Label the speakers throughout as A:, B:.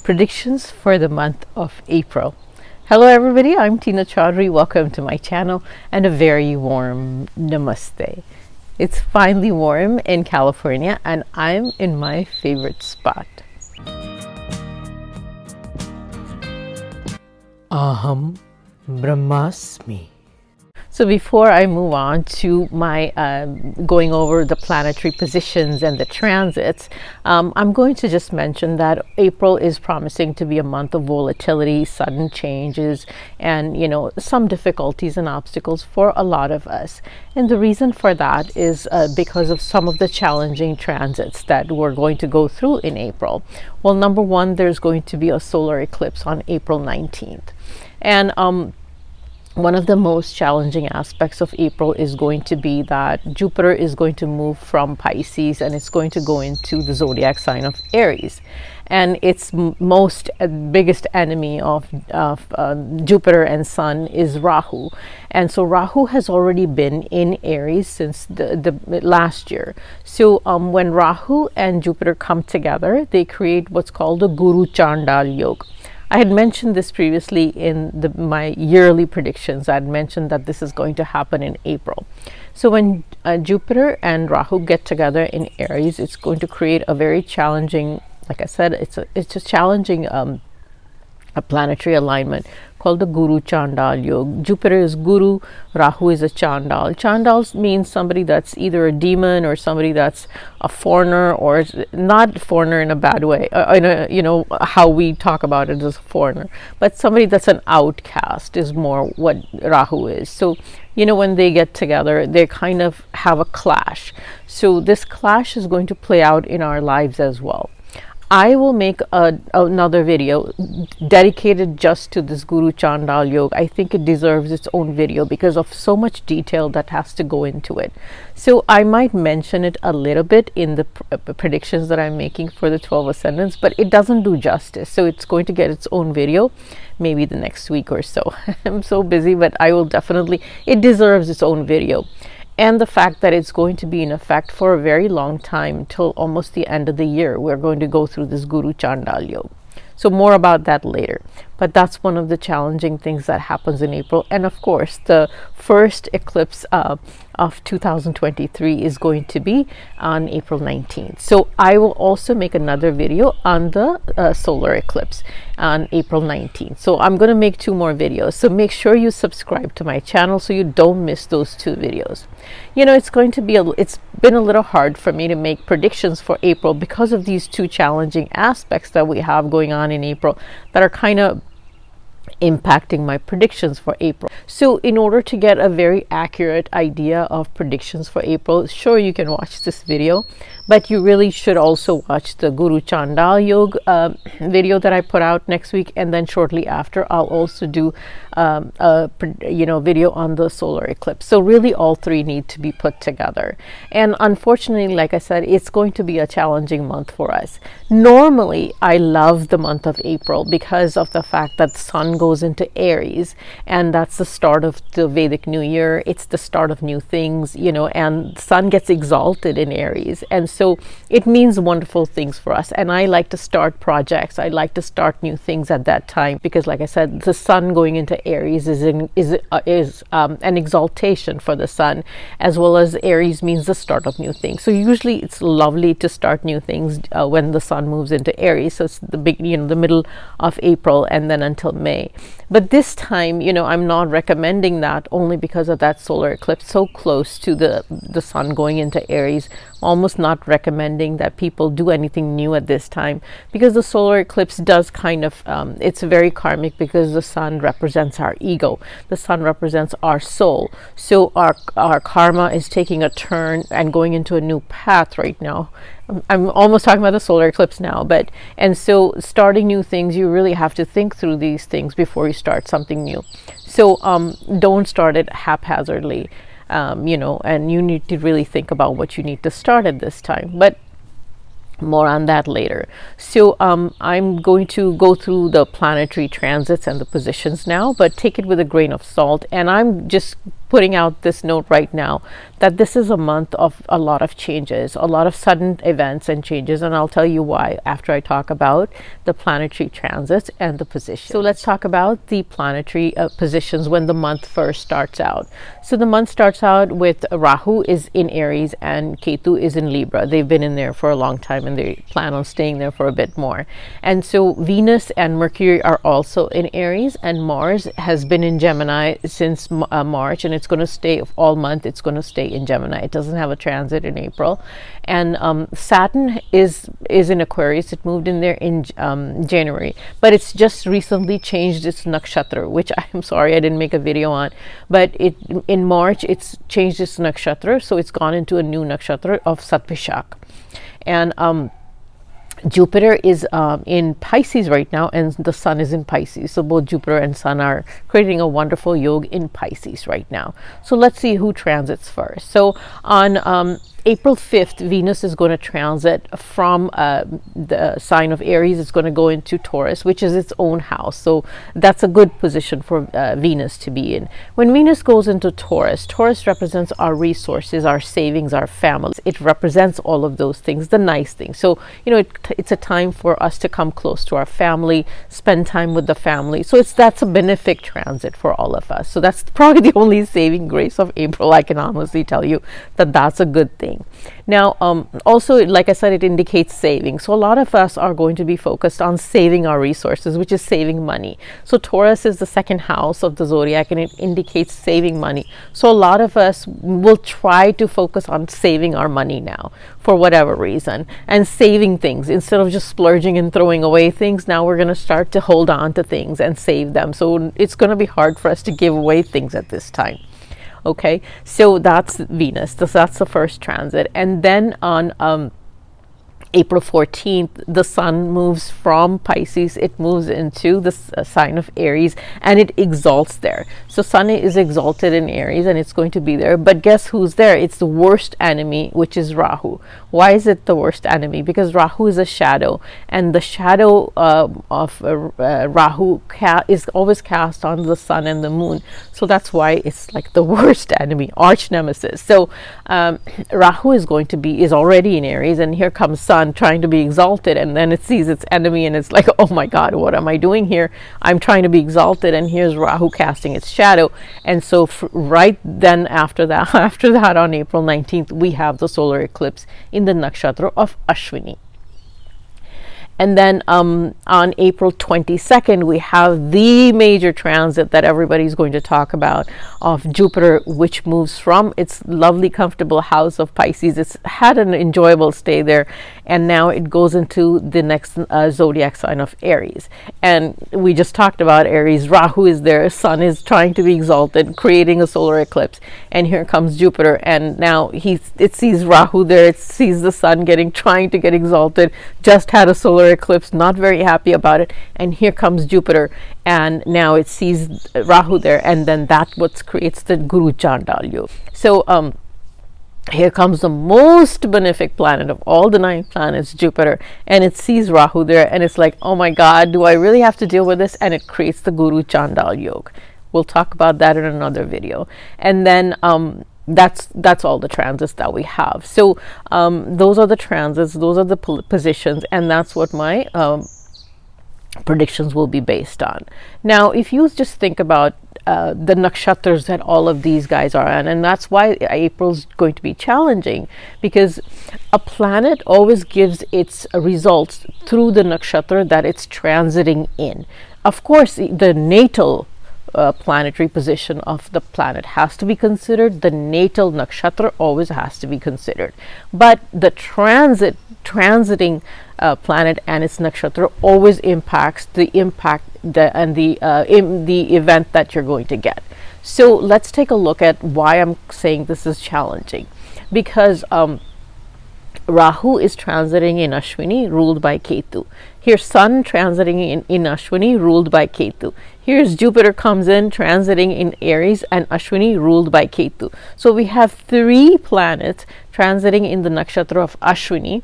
A: predictions for the month of April. Hello everybody, I'm Tina Chaudhary. Welcome to my channel and a very warm namaste. It's finally warm in California and I'm in my favorite spot. Aham Brahmasmi. So before I move on to my going over the planetary positions and the transits, I'm going to just mention that April is promising to be a month of volatility, sudden changes, and some difficulties and obstacles for a lot of us. And the reason for that is because of some of the challenging transits that we're going to go through in April. Well, number one, there's going to be a solar eclipse on April 19th. And one of the most challenging aspects of April is going to be that Jupiter is going to move from Pisces and it's going to go into the zodiac sign of Aries. And its biggest enemy of Jupiter and Sun is Rahu. And so Rahu has already been in Aries since the last year. So when Rahu and Jupiter come together, they create what's called the Guru Chandal Yoga. I had mentioned this previously in my yearly predictions. I had mentioned that this is going to happen in April. So when Jupiter and Rahu get together in Aries, it's going to create a very challenging, like I said, it's a challenging a planetary alignment called the Guru Chandal Yoga. Jupiter is Guru, Rahu is a Chandal. Chandal means somebody that's either a demon or somebody that's a foreigner, or not foreigner in a bad way, how we talk about it as a foreigner, but somebody that's an outcast is more what Rahu is. So when they get together, they kind of have a clash. So this clash is going to play out in our lives as well. I will make another video dedicated just to this Guru Chandal Yoga. I think it deserves its own video because of so much detail that has to go into it. So I might mention it a little bit in the predictions that I'm making for the 12 ascendants, but it doesn't do justice. So it's going to get its own video maybe the next week or so. I'm so busy, but I will definitely, it deserves its own video. And the fact that it's going to be in effect for a very long time, till almost the end of the year, we're going to go through this Guru Chandal Yoga. So more about that later. But that's one of the challenging things that happens in April. And of course, the first eclipse of 2023 is going to be on April 19th. So I will also make another video on the solar eclipse on April 19th. So I'm going to make 2 more videos. So make sure you subscribe to my channel so you don't miss those 2 videos. It's been a little hard for me to make predictions for April because of these 2 challenging aspects that we have going on in April that are kind of impacting my predictions for April. So in order to get a very accurate idea of predictions for April, sure, you can watch this video, but you really should also watch the Guru Chandal Yoga video that I put out next week, and then shortly after I'll also do a video on the solar eclipse. So really all 3 need to be put together. And unfortunately, like I said, it's going to be a challenging month for us. Normally I love the month of April because of the fact that the sun goes into Aries, and that's the start of the Vedic New Year. It's the start of new things, and sun gets exalted in Aries, and so it means wonderful things for us. And I like to start projects, I like to start new things at that time, because like I said, the sun going into Aries is an exaltation for the sun, as well as Aries means the start of new things. So usually it's lovely to start new things when the sun moves into Aries. So it's the middle of April and then until May. But this time, I'm not recommending that, only because of that solar eclipse so close to the sun going into Aries. Almost not recommending that people do anything new at this time, because the solar eclipse does kind of it's very karmic, because the sun represents our ego, the sun represents our soul. So our karma is taking a turn and going into a new path right now. I'm almost talking about the solar eclipse now, and so starting new things, you really have to think through these things before you start something new. So don't start it haphazardly, and you need to really think about what you need to start at this time. But more on that later. So I'm going to go through the planetary transits and the positions now, but take it with a grain of salt. And I'm just putting out this note right now that this is a month of a lot of changes, a lot of sudden events and changes, and I'll tell you why after I talk about the planetary transits and the position. So let's talk about the planetary positions when the month first starts out. So the month starts out with Rahu is in Aries and Ketu is in Libra. They've been in there for a long time and they plan on staying there for a bit more. And so Venus and Mercury are also in Aries, and Mars has been in Gemini since March, and it's going to stay all month. It's going to stay in Gemini. It doesn't have a transit in April. And Saturn is in Aquarius. It moved in there in January, but it's just recently changed its nakshatra, which I'm sorry I didn't make a video on, but in March it's changed its nakshatra, so it's gone into a new nakshatra of Satvishak. And Jupiter is in Pisces right now, and the Sun is in Pisces. So both Jupiter and Sun are creating a wonderful yoga in Pisces right now. So let's see who transits first. So on April 5th, Venus is going to transit from the sign of Aries. It's going to go into Taurus, which is its own house. So that's a good position for Venus to be in. When Venus goes into Taurus, Taurus represents our resources, our savings, our families. It represents all of those things, the nice things. So, you know, it's a time for us to come close to our family, spend time with the family. So that's a benefic transit for all of us. So that's probably the only saving grace of April. I can honestly tell you that that's a good thing. Now, also, like I said, it indicates saving. So a lot of us are going to be focused on saving our resources, which is saving money. So Taurus is the second house of the zodiac, and it indicates saving money. So a lot of us will try to focus on saving our money now for whatever reason, and saving things instead of just splurging and throwing away things. Now we're going to start to hold on to things and save them. So it's going to be hard for us to give away things at this time. Okay, so that's Venus. That's the first transit. And then on April 14th, the Sun moves from Pisces. It moves into the sign of Aries, and it exalts there. So Sun is exalted in Aries, and it's going to be there. But guess who's there? It's the worst enemy, which is Rahu. Why is it the worst enemy? Because Rahu is a shadow, and the shadow of Rahu is always cast on the Sun and the Moon. So that's why it's like the worst enemy, arch nemesis. So Rahu is already in Aries, and here comes Sun trying to be exalted, and then it sees its enemy and it's like, oh my god, what am I doing here? I'm trying to be exalted, and here's Rahu casting its shadow. And so right then after that on April 19th, we have the solar eclipse in the nakshatra of Ashwini. And then on April 22nd, we have the major transit that everybody's going to talk about of Jupiter, which moves from its lovely, comfortable house of Pisces. It's had an enjoyable stay there, and now it goes into the next zodiac sign of Aries. And we just talked about Aries. Rahu is there. Sun is trying to be exalted, creating a solar eclipse. And here comes Jupiter, and now it sees Rahu there. It sees the Sun trying to get exalted. Just had a solar eclipse, not very happy about it, and here comes Jupiter, and now it sees Rahu there, and then that what creates the Guru Chandal Yoga. So here comes the most benefic planet of all the 9 planets, Jupiter, and it sees Rahu there, and it's like, oh my god, do I really have to deal with this? And it creates the Guru Chandal Yoga. We'll talk about that in another video. And then that's all the transits that we have. So those are the transits, those are the positions, and that's what my predictions will be based on. Now, if you just think about the nakshatras that all of these guys are on, and that's why April's going to be challenging, because a planet always gives its results through the nakshatra that it's transiting in. Of course, the natal planetary position of the planet has to be considered. The natal nakshatra always has to be considered, but the transiting planet and its nakshatra always impacts the event that you're going to get. So let's take a look at why I'm saying this is challenging, because Rahu is transiting in Ashwini, ruled by Ketu. Here's Sun transiting in Ashwini, ruled by Ketu. Here's Jupiter comes in, transiting in Aries, and Ashwini, ruled by Ketu. So we have 3 planets transiting in the nakshatra of Ashwini,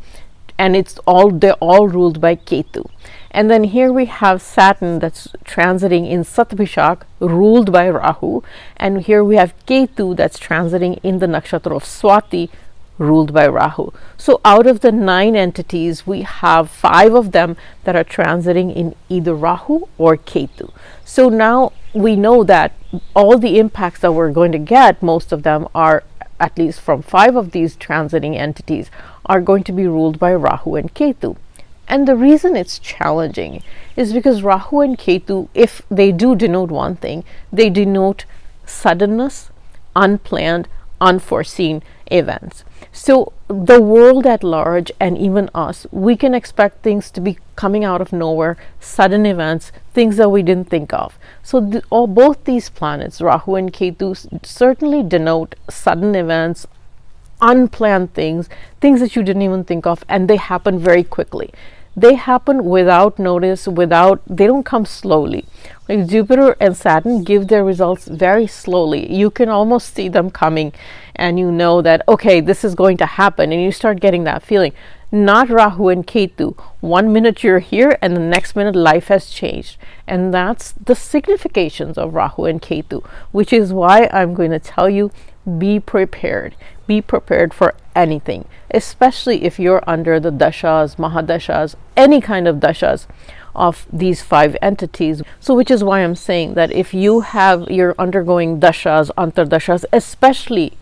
A: and they're all ruled by Ketu. And then here we have Saturn that's transiting in Satvishak, ruled by Rahu. And here we have Ketu that's transiting in the nakshatra of Swati, ruled by Rahu. So out of the 9 entities, we have 5 of them that are transiting in either Rahu or Ketu. So now we know that all the impacts that we're going to get, most of them are, at least from 5 of these transiting entities, are going to be ruled by Rahu and Ketu. And the reason it's challenging is because Rahu and Ketu, if they do denote one thing, they denote suddenness, unplanned, unforeseen events. So the world at large, and even us, we can expect things to be coming out of nowhere, sudden events, things that we didn't think of. So both these planets, Rahu and Ketu, certainly denote sudden events, unplanned things, things that you didn't even think of, and they happen very quickly. They happen without notice, they don't come slowly. Like Jupiter and Saturn give their results very slowly. You can almost see them coming, and you know that, okay, this is going to happen, and you start getting that feeling. Not Rahu and Ketu. 1 minute you're here, and the next minute life has changed. And that's the significations of Rahu and Ketu, which is why I'm going to tell you, be prepared. Be prepared for anything, especially if you're under the dashas, mahadashas, any kind of dashas of these 5 entities. So which is why I'm saying that if you're undergoing dashas, antardashas, especially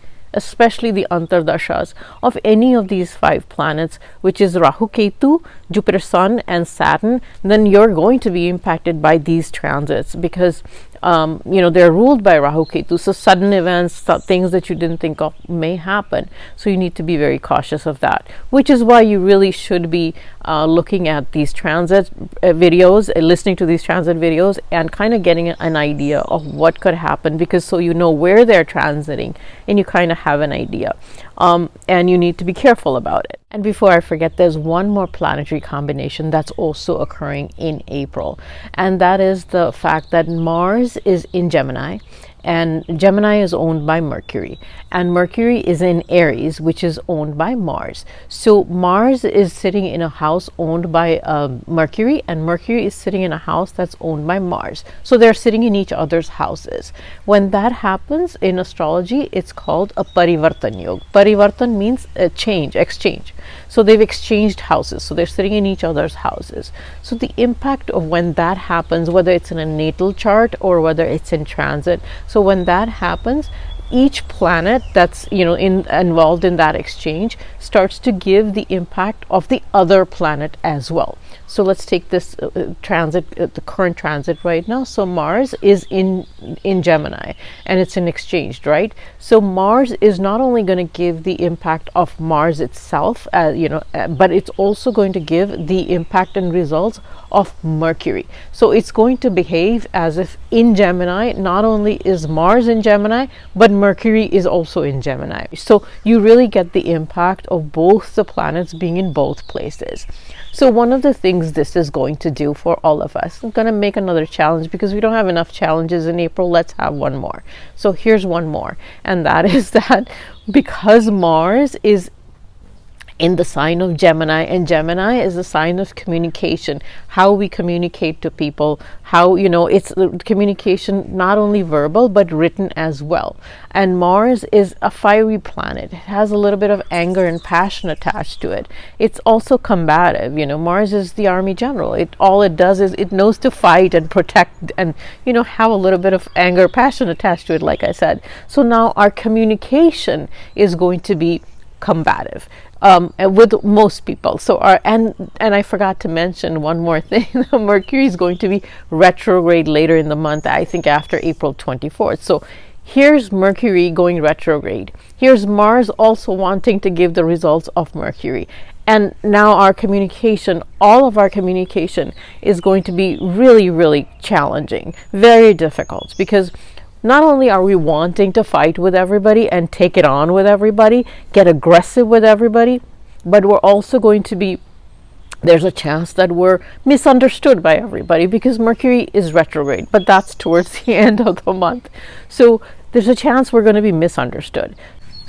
A: the antardashas of any of these 5 planets, which is Rahu, Ketu, Jupiter, Sun, and Saturn, then you're going to be impacted by these transits because they're ruled by Rahu, Ketu. So sudden events, things that you didn't think of may happen. So you need to be very cautious of that, which is why you really should be looking at these transit videos, listening to these transit videos, and kind of getting an idea of what could happen, because so you know where they're transiting and you kind of have an idea. And you need to be careful about it. And before I forget, there's one more planetary combination that's also occurring in April, and that is the fact that Mars is in Gemini, and Gemini is owned by Mercury, and Mercury is in Aries, which is owned by Mars. So Mars is sitting in a house owned by Mercury, and Mercury is sitting in a house that's owned by Mars. So they're sitting in each other's houses. When that happens in astrology, it's called a parivartan yoga. Parivartan means a change, exchange. So they've exchanged houses, so they're sitting in each other's houses. So the impact of when that happens, whether it's in a natal chart or whether it's in transit, so when that happens, each planet that's involved in that exchange starts to give the impact of the other planet as well. So let's take this transit, the current transit right now. So Mars is in Gemini, and it's in exchange, right? So Mars is not only going to give the impact of Mars itself, but it's also going to give the impact and results of Mercury. So it's going to behave as if in Gemini, not only is Mars in Gemini, but Mercury is also in Gemini. So you really get the impact of both the planets being in both places. So one of the things this is going to do for all of us, I'm going to make another challenge because we don't have enough challenges in April. Let's have one more. So here's one more, and that is that because Mars is in the sign of Gemini, and Gemini is a sign of communication, how we communicate to people, how it's communication, not only verbal but written as well. And Mars is a fiery planet. It has a little bit of anger and passion attached to it. It's also combative. Mars is the army general. All it does is it knows to fight and protect, and have a little bit of anger, passion attached to it, like I said. So now our communication is going to be combative with most people. So and I forgot to mention one more thing. Mercury is going to be retrograde later in the month, I think after April 24th. So here's Mercury going retrograde. Here's Mars also wanting to give the results of Mercury. And now our communication, all of our communication is going to be really, really challenging, very difficult, because not only are we wanting to fight with everybody and take it on with everybody, get aggressive with everybody, but we're also going to be, there's a chance that we're misunderstood by everybody because Mercury is retrograde, but that's towards the end of the month. So there's a chance we're going to be misunderstood.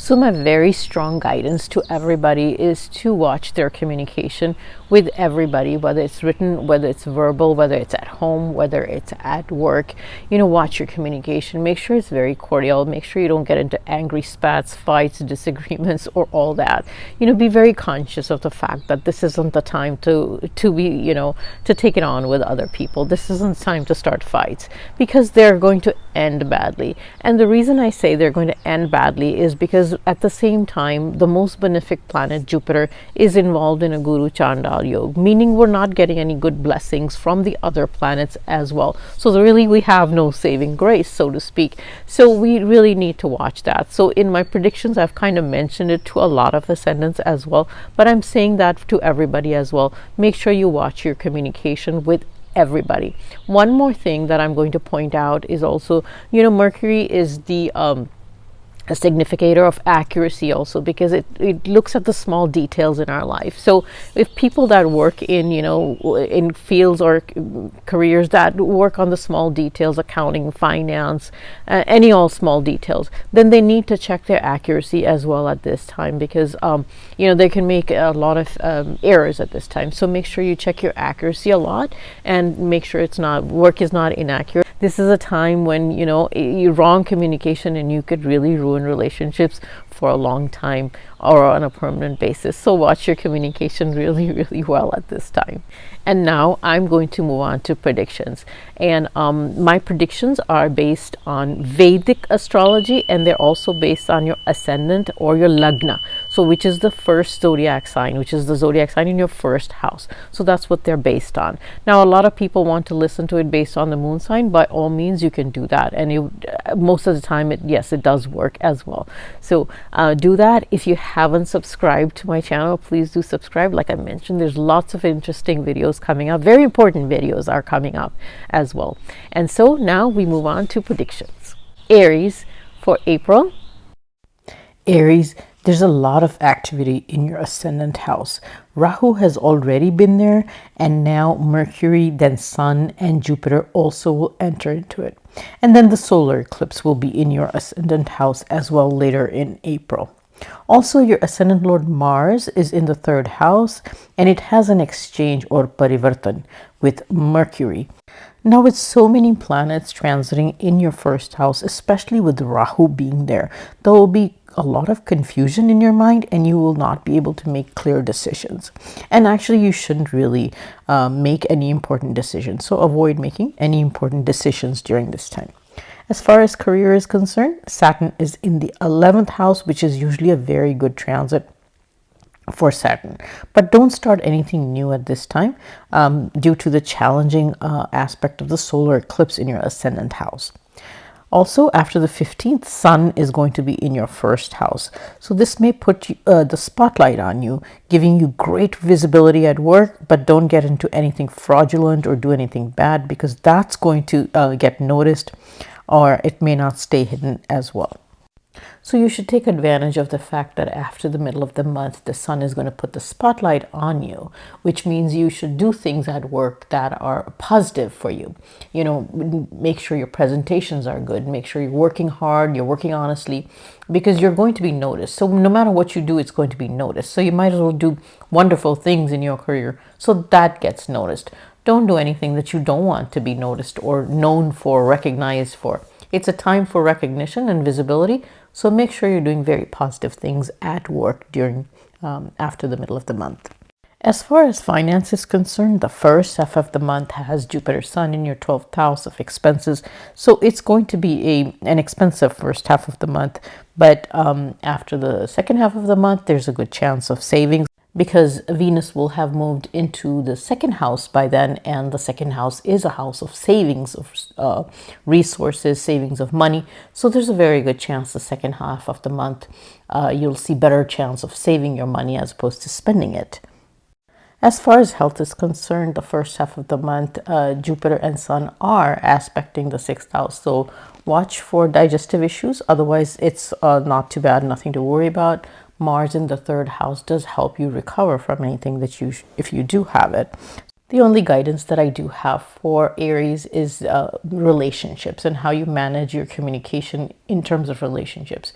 A: So my very strong guidance to everybody is to watch their communication with everybody, whether it's written, whether it's verbal, whether it's at home, whether it's at work. Watch your communication. Make sure it's very cordial. Make sure you don't get into angry spats, fights, disagreements, or all that. Be very conscious of the fact that this isn't the time to be, to take it on with other people. This isn't time to start fights, because they're going to end badly. And the reason I say they're going to end badly is because at the same time, the most benefic planet, Jupiter, is involved in a Guru Chandal Yoga, meaning we're not getting any good blessings from the other planets as well. So really, we have no saving grace, so to speak. So we really need to watch that. So in my predictions, I've kind of mentioned it to a lot of ascendants as well, but I'm saying that to everybody as well. Make sure you watch your communication with everybody. One more thing that I'm going to point out is also, Mercury is the a significator of accuracy also, because it looks at the small details in our life. So if people that work in in fields or careers that work on the small details, accounting, finance, any all small details, then they need to check their accuracy as well at this time, because they can make a lot of errors at this time. So make sure you check your accuracy a lot and make sure work is not inaccurate. This is a time when you wrong communication and you could really ruin relationships for a long time or on a permanent basis. So watch your communication really, really well at this time. And now I'm going to move on to predictions. And my predictions are based on Vedic astrology, and they're also based on your ascendant or your lagna. So which is the first zodiac sign, which is the zodiac sign in your first house. So that's what they're based on. Now, a lot of people want to listen to it based on the moon sign. By all means, you can do that. And most of the time, it does work as well. So do that. If you haven't subscribed to my channel, please do subscribe. Like I mentioned, there's lots of interesting videos coming up. Very important videos are coming up as well. And so now we move on to predictions. Aries for April. Aries, there's a lot of activity in your ascendant house. Rahu has already been there, and now Mercury, then Sun, and Jupiter also will enter into it. And then the solar eclipse will be in your ascendant house as well later in April. Also, your ascendant Lord Mars is in the third house, and it has an exchange or parivartan with Mercury. Now, with so many planets transiting in your first house, especially with Rahu being there will be a lot of confusion in your mind, and you will not be able to make clear decisions. And actually, you shouldn't really make any important decisions. So avoid making any important decisions during this time. As far as career is concerned, Saturn is in the 11th house, which is usually a very good transit for Saturn. But don't start anything new at this time due to the challenging aspect of the solar eclipse in your ascendant house. Also, after the 15th, Sun is going to be in your first house. So this may put the spotlight on you, giving you great visibility at work, but don't get into anything fraudulent or do anything bad, because that's going to get noticed, or it may not stay hidden as well. So you should take advantage of the fact that after the middle of the month, the sun is going to put the spotlight on you, which means you should do things at work that are positive for you. Make sure your presentations are good. Make sure you're working hard, you're working honestly, because you're going to be noticed. So no matter what you do, it's going to be noticed. So you might as well do wonderful things in your career so that gets noticed. Don't do anything that you don't want to be noticed or known for, recognized for. It's a time for recognition and visibility. So make sure you're doing very positive things at work during after the middle of the month. As far as finance is concerned, the first half of the month has Jupiter Sun in your 12th house of expenses. So it's going to be an expensive first half of the month. But after the second half of the month, there's a good chance of savings, because Venus will have moved into the second house by then, and the second house is a house of savings of resources, savings of money. So there's a very good chance the second half of the month you'll see better chance of saving your money as opposed to spending it. As far as health is concerned, the first half of the month, Jupiter and Sun are aspecting the 6th house. So watch for digestive issues. Otherwise, it's not too bad, nothing to worry about. Mars in the 3rd house does help you recover from anything that if you do have it. The only guidance that I do have for Aries is relationships and how you manage your communication in terms of relationships.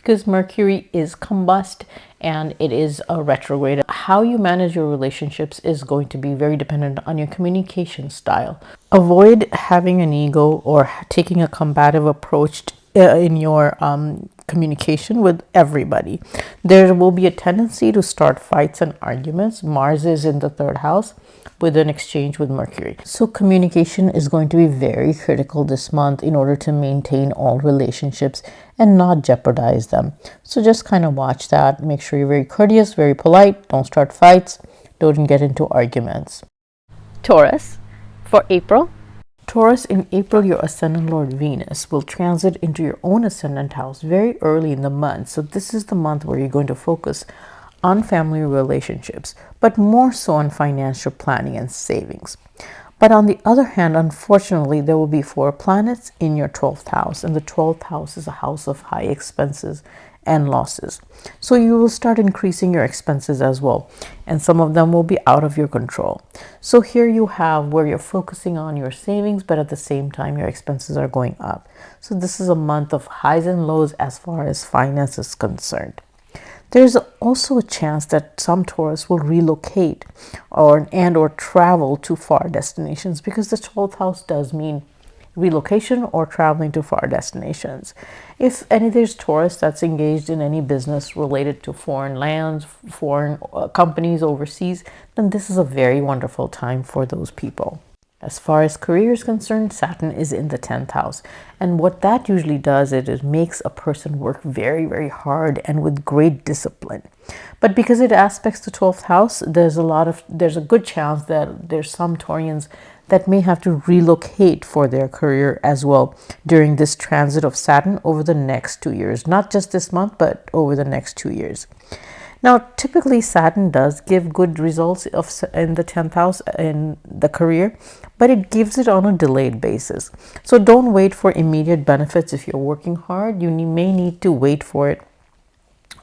A: because Mercury is combust and it is a retrograde. How you manage your relationships is going to be very dependent on your communication style. Avoid having an ego or taking a combative approach in your communication with everybody. There will be a tendency to start fights and arguments. Mars is in the third house with an exchange with Mercury. So communication is going to be very critical this month in order to maintain all relationships and not jeopardize them. So just kind of watch that. Make sure you're very courteous, very polite. Don't start fights. Don't get into arguments. Taurus for April. Taurus, in April, your ascendant Lord Venus will transit into your own ascendant house very early in the month. So this is the month where you're going to focus on family relationships, but more so on financial planning and savings. But on the other hand, unfortunately, there will be 4 planets in your 12th house, and the 12th house is a house of high expenses and losses. So you will start increasing your expenses as well, and some of them will be out of your control. So here you have where you're focusing on your savings, but at the same time your expenses are going up. So this is a month of highs and lows as far as finance is concerned. There's also a chance that some Taurus will relocate or travel to far destinations, because the 12th house does mean relocation or traveling to far destinations. If there's Taurus that's engaged in any business related to foreign lands, foreign companies overseas, then this is a very wonderful time for those people. As far as career is concerned, Saturn is in the 10th house. And what that usually does is it makes a person work very, very hard and with great discipline. But because it aspects the 12th house, there's a good chance that there's some Taurians that may have to relocate for their career as well during this transit of Saturn over the next 2 years. Not just this month, but over the next 2 years. Now, typically Saturn does give good results in the 10th house in the career, but it gives it on a delayed basis. So don't wait for immediate benefits. If you're working hard, you may need to wait for it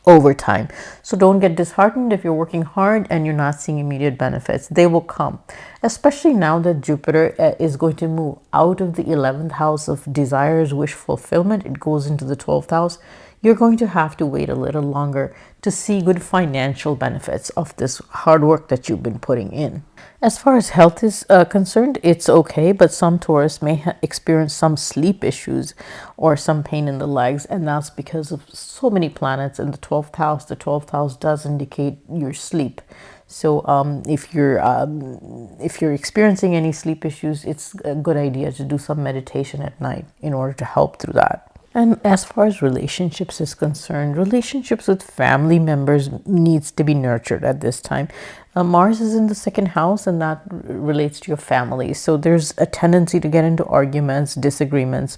A: over time. So don't get disheartened if you're working hard and you're not seeing immediate benefits. They will come, especially now that Jupiter is going to move out of the 11th house of desires, wish fulfillment. It goes into the 12th house. You're going to have to wait a little longer to see good financial benefits of this hard work that you've been putting in. As far as health is concerned, it's okay, but some Taurus may experience some sleep issues or some pain in the legs, and that's because of so many planets in the 12th house. The 12th house does indicate your sleep. So if you're experiencing any sleep issues, it's a good idea to do some meditation at night in order to help through that. And as far as relationships is concerned, relationships with family members needs to be nurtured at this time. Mars is in the 2nd house, and that relates to your family. So there's a tendency to get into arguments, disagreements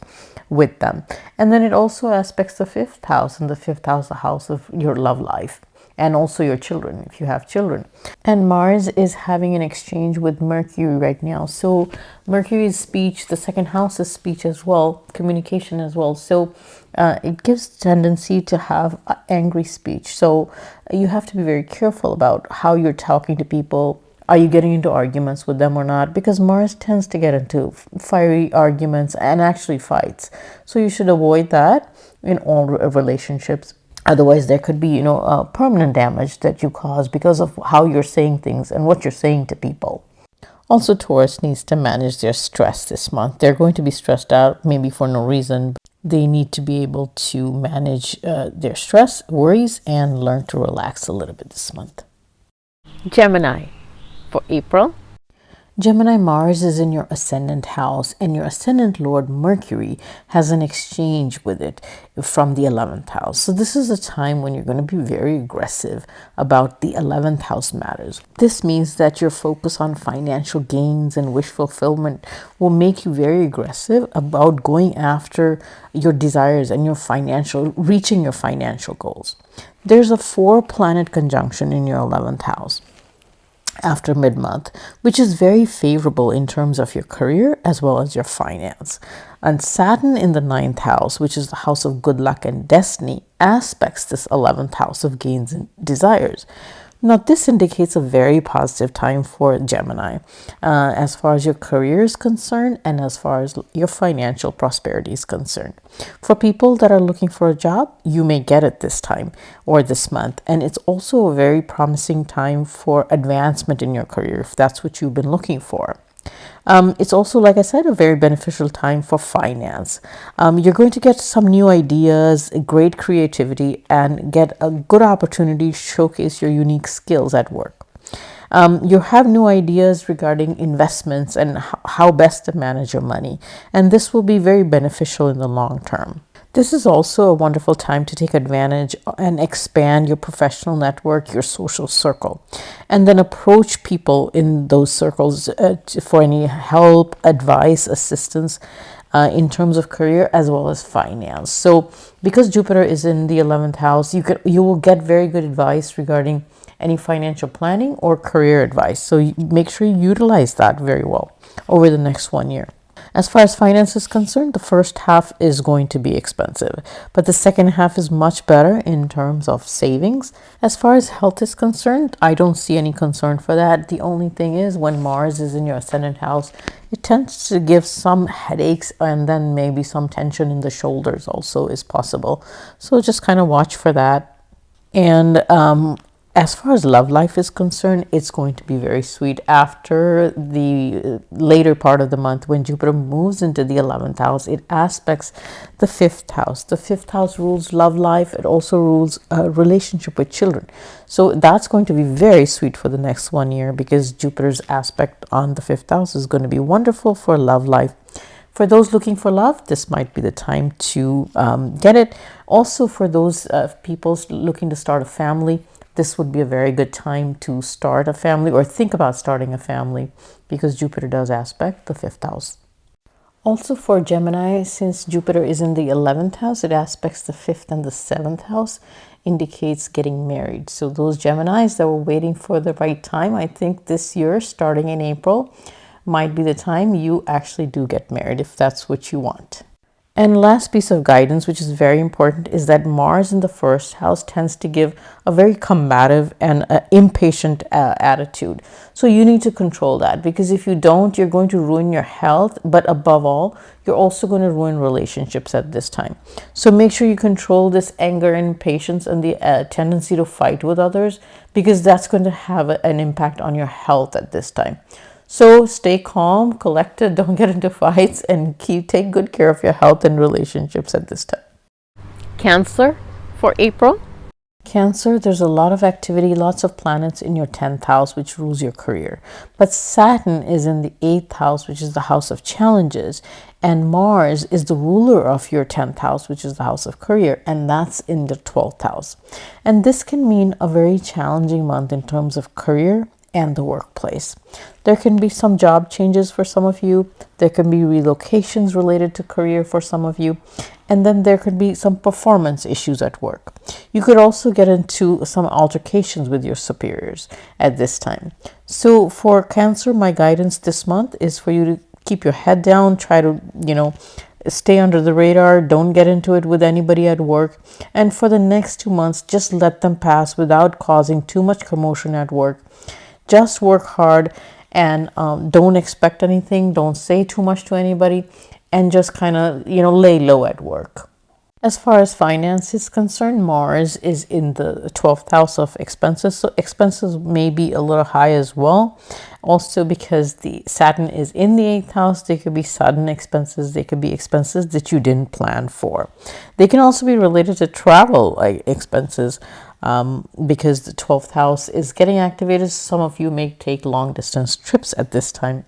A: with them. And then it also aspects the 5th house, and the 5th house, the house of your love life, and also your children, if you have children. And Mars is having an exchange with Mercury right now. So Mercury is speech, the 2nd house is speech as well, communication as well. So it gives tendency to have angry speech. So you have to be very careful about how you're talking to people. Are you getting into arguments with them or not? Because Mars tends to get into fiery arguments and actually fights. So you should avoid that in all relationships. Otherwise, there could be, permanent damage that you cause because of how you're saying things and what you're saying to people. Also, Taurus needs to manage their stress this month. They're going to be stressed out, maybe for no reason. But they need to be able to manage their stress, worries, and learn to relax a little bit this month. Gemini for April. Gemini, Mars is in your ascendant house, and your ascendant Lord Mercury has an exchange with it from the 11th house. So this is a time when you're going to be very aggressive about the 11th house matters. This means that your focus on financial gains and wish fulfillment will make you very aggressive about going after your desires and reaching your financial goals. There's a 4-planet conjunction in your 11th house after mid-month, which is very favorable in terms of your career as well as your finance. And Saturn in the 9th house, which is the house of good luck and destiny, aspects this 11th house of gains and desires, Now, this indicates a very positive time for Gemini as far as your career is concerned and as far as your financial prosperity is concerned. For people that are looking for a job, you may get it this time or this month. And it's also a very promising time for advancement in your career if that's what you've been looking for. It's also, like I said, a very beneficial time for finance. You're going to get some new ideas, great creativity, and get a good opportunity to showcase your unique skills at work. You have new ideas regarding investments and how best to manage your money, and this will be very beneficial in the long term. This is also a wonderful time to take advantage and expand your professional network, your social circle, and then approach people in those circles for any help, advice, assistance in terms of career as well as finance. So because Jupiter is in the 11th house, you will get very good advice regarding any financial planning or career advice. So make sure you utilize that very well over the next 1 year. As far as finance is concerned, the first half is going to be expensive, but the second half is much better in terms of savings. As far as health is concerned, I don't see any concern for that. The only thing is when Mars is in your ascendant house, it tends to give some headaches and then maybe some tension in the shoulders also is possible. So just kind of watch for that. And as far as love life is concerned, it's going to be very sweet after the later part of the month when Jupiter moves into the 11th house. It aspects the 5th house. The 5th house rules love life. It also rules a relationship with children. So that's going to be very sweet for the next 1 year because Jupiter's aspect on the 5th house is going to be wonderful for love life. For those looking for love, this might be the time to get it. Also for those people looking to start a family, this would be a very good time to start a family or think about starting a family because Jupiter does aspect the 5th house. Also for Gemini, since Jupiter is in the 11th house, it aspects the 5th and the 7th house, indicates getting married. So those Geminis that were waiting for the right time, I think this year, starting in April, might be the time you actually do get married if that's what you want. And last piece of guidance, which is very important, is that Mars in the first house tends to give a very combative and impatient attitude. So you need to control that because if you don't, you're going to ruin your health. But above all, you're also going to ruin relationships at this time. So make sure you control this anger and impatience and the tendency to fight with others because that's going to have an impact on your health at this time. So stay calm, collected, don't get into fights, and take good care of your health and relationships at this time. Cancer for April. Cancer, there's a lot of activity, lots of planets in your 10th house, which rules your career. But Saturn is in the 8th house, which is the house of challenges. And Mars is the ruler of your 10th house, which is the house of career. And that's in the 12th house. And this can mean a very challenging month in terms of career and the workplace. There can be some job changes for some of you. There can be relocations related to career for some of you. And then there could be some performance issues at work. You could also get into some altercations with your superiors at this time. So for Cancer, my guidance this month is for you to keep your head down, try to, stay under the radar, don't get into it with anybody at work. And for the next 2 months, just let them pass without causing too much commotion at work. Just work hard and don't expect anything. Don't say too much to anybody and just kind of, lay low at work. As far as finance is concerned, Mars is in the 12th house of expenses. So expenses may be a little high as well. Also because the Saturn is in the 8th house, there could be sudden expenses. They could be expenses that you didn't plan for. They can also be related to travel expenses. Because the 12th house is getting activated, some of you may take long distance trips at this time.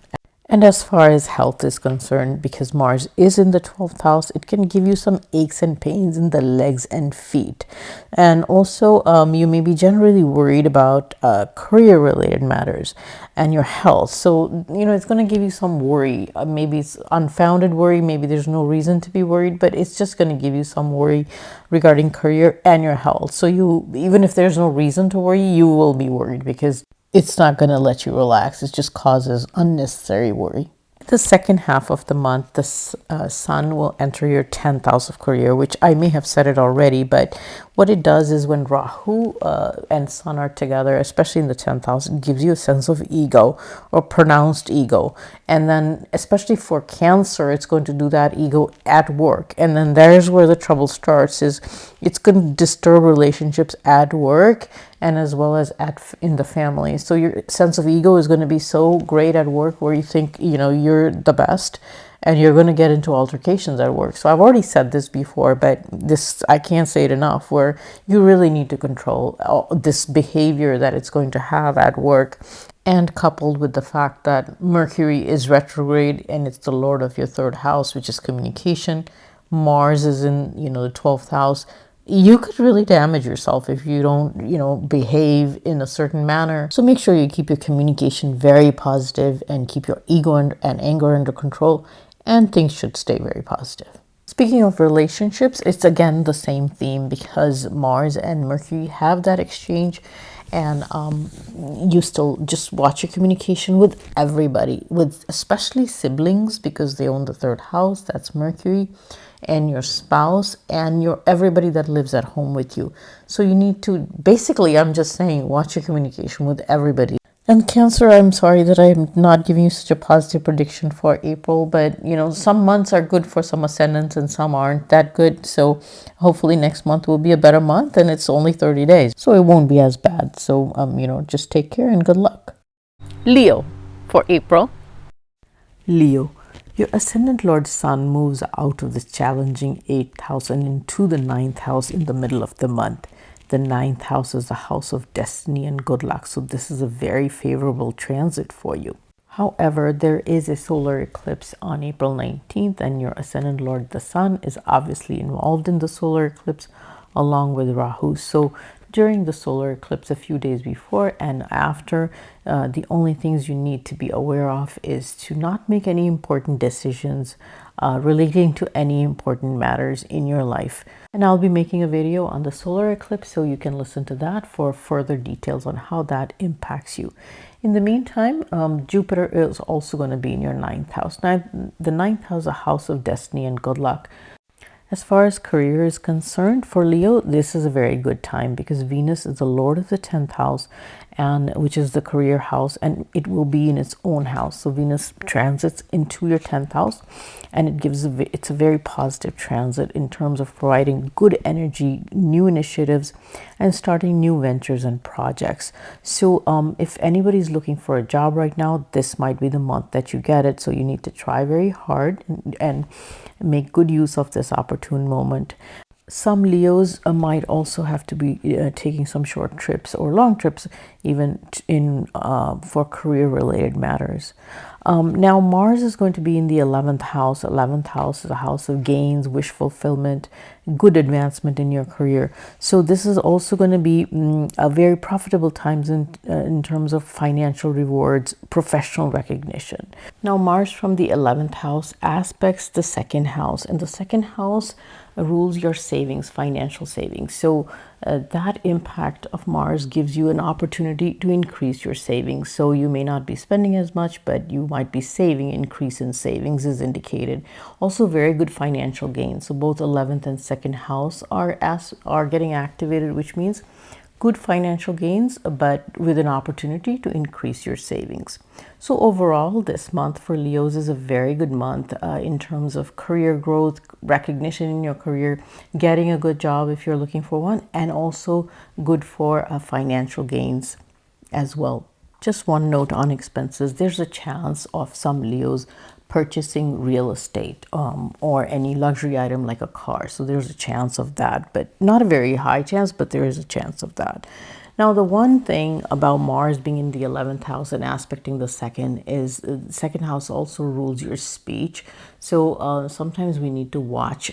A: And as far as health is concerned, because Mars is in the 12th house, it can give you some aches and pains in the legs and feet. And also, you may be generally worried about career-related matters and your health. So, it's going to give you some worry. Maybe it's unfounded worry. Maybe there's no reason to be worried, but it's just going to give you some worry regarding career and your health. So even if there's no reason to worry, you will be worried because it's not going to let you relax. It just causes unnecessary worry. The second half of the month, the sun will enter your 10th house of career, which I may have said it already, but What it does is when Rahu and Sun are together, especially in the 10th house, it gives you a sense of ego or pronounced ego. And then especially for Cancer, it's going to do that ego at work. And then there's where the trouble starts, is it's going to disturb relationships at work and as well as in the family. So your sense of ego is going to be so great at work where you think, you're the best, and you're going to get into altercations at work. So I've already said this before, but I can't say it enough, where you really need to control this behavior that it's going to have at work. And coupled with the fact that Mercury is retrograde and it's the lord of your third house, which is communication. Mars is in, the 12th house. You could really damage yourself if you don't, behave in a certain manner. So make sure you keep your communication very positive and keep your ego and anger under control, and things should stay very positive. Speaking of relationships, it's again the same theme, because Mars and Mercury have that exchange, and you still just watch your communication with everybody, with especially siblings, because they own the third house, that's Mercury, and your spouse and everybody that lives at home with you. So you need to, basically, I'm just saying, watch your communication with everybody. And Cancer, I'm sorry that I'm not giving you such a positive prediction for April, but some months are good for some ascendants and some aren't that good. So hopefully next month will be a better month, and it's only 30 days, so it won't be as bad. So just take care and good luck. Leo for April. Leo, your ascendant lord Sun moves out of the challenging 8th house and into the 9th house in the middle of the month. The 9th house is the house of destiny and good luck, so this is a very favorable transit for you. However, there is a solar eclipse on April 19th, and your ascendant lord, the Sun, is obviously involved in the solar eclipse along with Rahu. So during the solar eclipse, a few days before and after, the only things you need to be aware of is to not make any important decisions relating to any important matters in your life. And I'll be making a video on the solar eclipse, so you can listen to that for further details on how that impacts you. In the meantime, Jupiter is also going to be in your 9th house. Now, the 9th house is a house of destiny and good luck. As far as career is concerned, for Leo, this is a very good time, because Venus is the lord of the 10th house, and which is the career house, and it will be in its own house. So Venus transits into your 10th house, and it's a very positive transit in terms of providing good energy, new initiatives, and starting new ventures and projects. So if anybody's looking for a job right now, this might be the month that you get it. So you need to try very hard and make good use of this opportune moment. Some Leos might also have to be taking some short trips or long trips, even for career related matters. Now Mars is going to be in the 11th house. 11th house is a house of gains, wish fulfillment, good advancement in your career. So this is also going to be a very profitable times in terms of financial rewards, professional recognition. Now Mars from the 11th house aspects the 2nd house, and the 2nd house rules your savings, financial savings. So that impact of Mars gives you an opportunity to increase your savings. So you may not be spending as much, but you might be saving. Increase in savings is indicated. Also very good financial gains. So both 11th and 2nd house are getting activated, which means good financial gains, but with an opportunity to increase your savings. So overall, this month for Leos is a very good month in terms of career growth, recognition in your career, getting a good job if you're looking for one, and also good for financial gains as well. Just one note on expenses. There's a chance of some Leos purchasing real estate or any luxury item like a car. So there's a chance of that, but not a very high chance, but there is a chance of that. Now, the one thing about Mars being in the 11th house and aspecting the 2nd is the 2nd house also rules your speech. So sometimes we need to watch,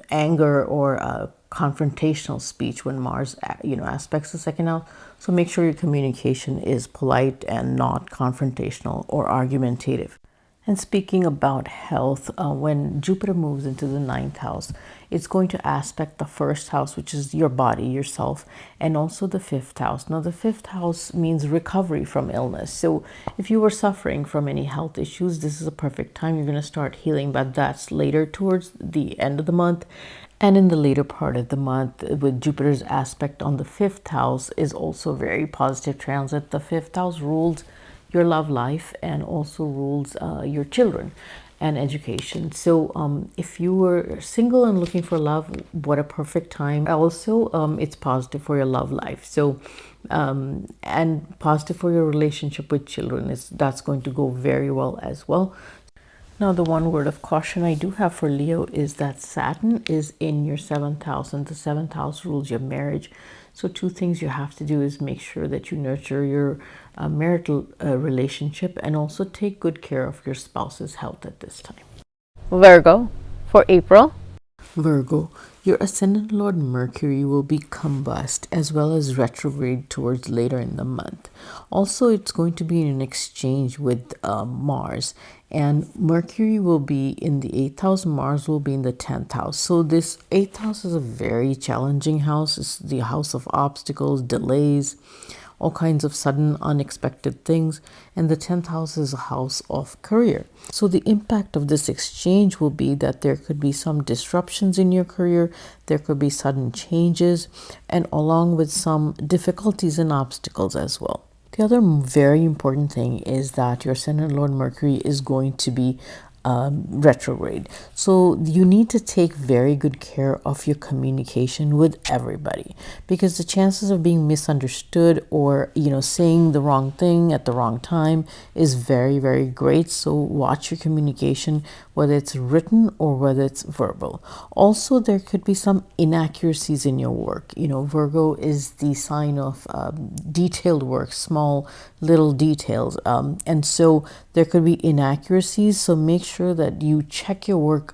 A: anger or confrontational speech when Mars, aspects the 2nd house. So make sure your communication is polite and not confrontational or argumentative. And speaking about health, when Jupiter moves into the 9th house, it's going to aspect the 1st house, which is your body, yourself, and also the 5th house. Now, the 5th house means recovery from illness. So if you were suffering from any health issues, this is a perfect time. You're going to start healing, but that's later towards the end of the month. And in the later part of the month, with Jupiter's aspect on the fifth house, is also a very positive transit. The fifth house rules your love life and also rules your children and education. So if you were single and looking for love, what a perfect time. Also, it's positive for your love life. So and positive for your relationship with children. That's going to go very well as well. Now, the one word of caution I do have for Leo is that Saturn is in your seventh house, and the seventh house rules your marriage. So, two things you have to do is make sure that you nurture your marital relationship and also take good care of your spouse's health at this time. Virgo for April. Virgo, your ascendant Lord Mercury will be combust as well as retrograde towards later in the month. Also, it's going to be in an exchange with Mars, and Mercury will be in the 8th house, Mars will be in the 10th house. So this 8th house is a very challenging house. It's the house of obstacles, delays, all kinds of sudden unexpected things, and the 10th house is a house of career. So the impact of this exchange will be that there could be some disruptions in your career, there could be sudden changes, and along with some difficulties and obstacles as well. The other very important thing is that your ascendant Lord Mercury is going to be retrograde. So you need to take very good care of your communication with everybody, because the chances of being misunderstood or saying the wrong thing at the wrong time is very, very great. So watch your communication, whether it's written or whether it's verbal. Also, there could be some inaccuracies in your work. Virgo is the sign of detailed work, small little details, and so there could be inaccuracies. So make sure that you check your work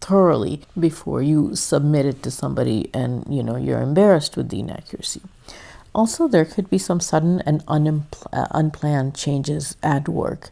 A: thoroughly before you submit it to somebody and you're embarrassed with the inaccuracy. Also, there could be some sudden and unplanned changes at work.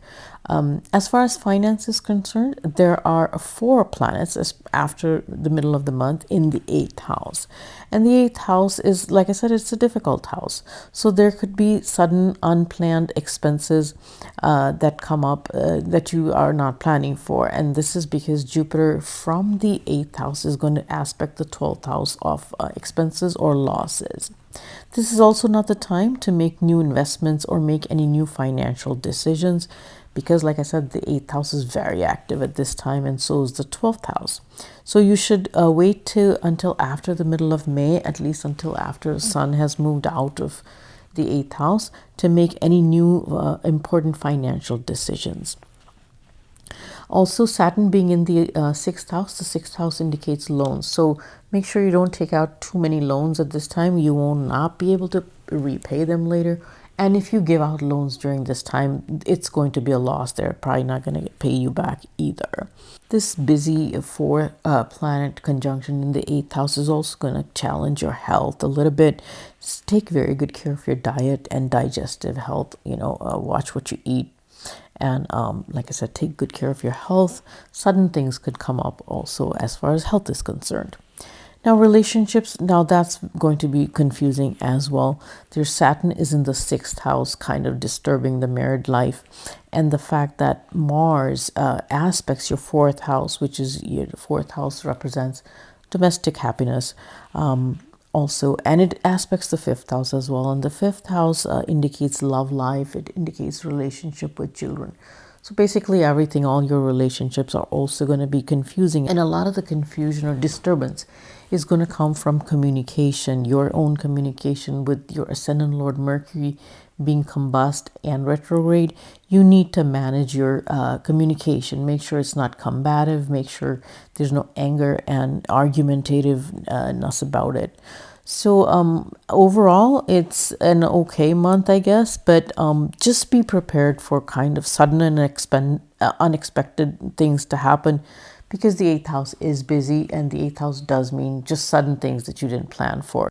A: As far as finance is concerned, there are 4 planets after the middle of the month in the 8th house. And the 8th house is, like I said, it's a difficult house. So there could be sudden unplanned expenses that come up that you are not planning for. And this is because Jupiter from the 8th house is going to aspect the 12th house of expenses or losses. This is also not the time to make new investments or make any new financial decisions, because like I said, the 8th house is very active at this time, and so is the 12th house. So you should wait until after the middle of May, at least until after the sun has moved out of the 8th house, to make any new important financial decisions. Also, Saturn being in the 6th house, the 6th house indicates loans. So make sure you don't take out too many loans at this time. You will not be able to repay them later. And if you give out loans during this time, it's going to be a loss. They're probably not going to pay you back either. This busy 4-planet conjunction in the 8th house is also going to challenge your health a little bit. Just take very good care of your diet and digestive health. Watch what you eat. And like I said, take good care of your health. Sudden things could come up also as far as health is concerned. Now, relationships, now that's going to be confusing as well. Their Saturn is in the 6th house, kind of disturbing the married life. And the fact that Mars aspects your 4th house, which is your 4th house represents domestic happiness. Also, and it aspects the 5th house as well, and the 5th house indicates love life. It indicates relationship with children. So basically everything, all your relationships are also going to be confusing, and a lot of the confusion or disturbance is going to come from communication, your own communication with your ascendant Lord Mercury being combust and retrograde. You need to manage your communication. Make sure it's not combative. Make sure there's no anger and argumentativeness about it. So overall, it's an okay month, I guess, but just be prepared for kind of sudden and unexpected things to happen, because the 8th house is busy, and the 8th house does mean just sudden things that you didn't plan for.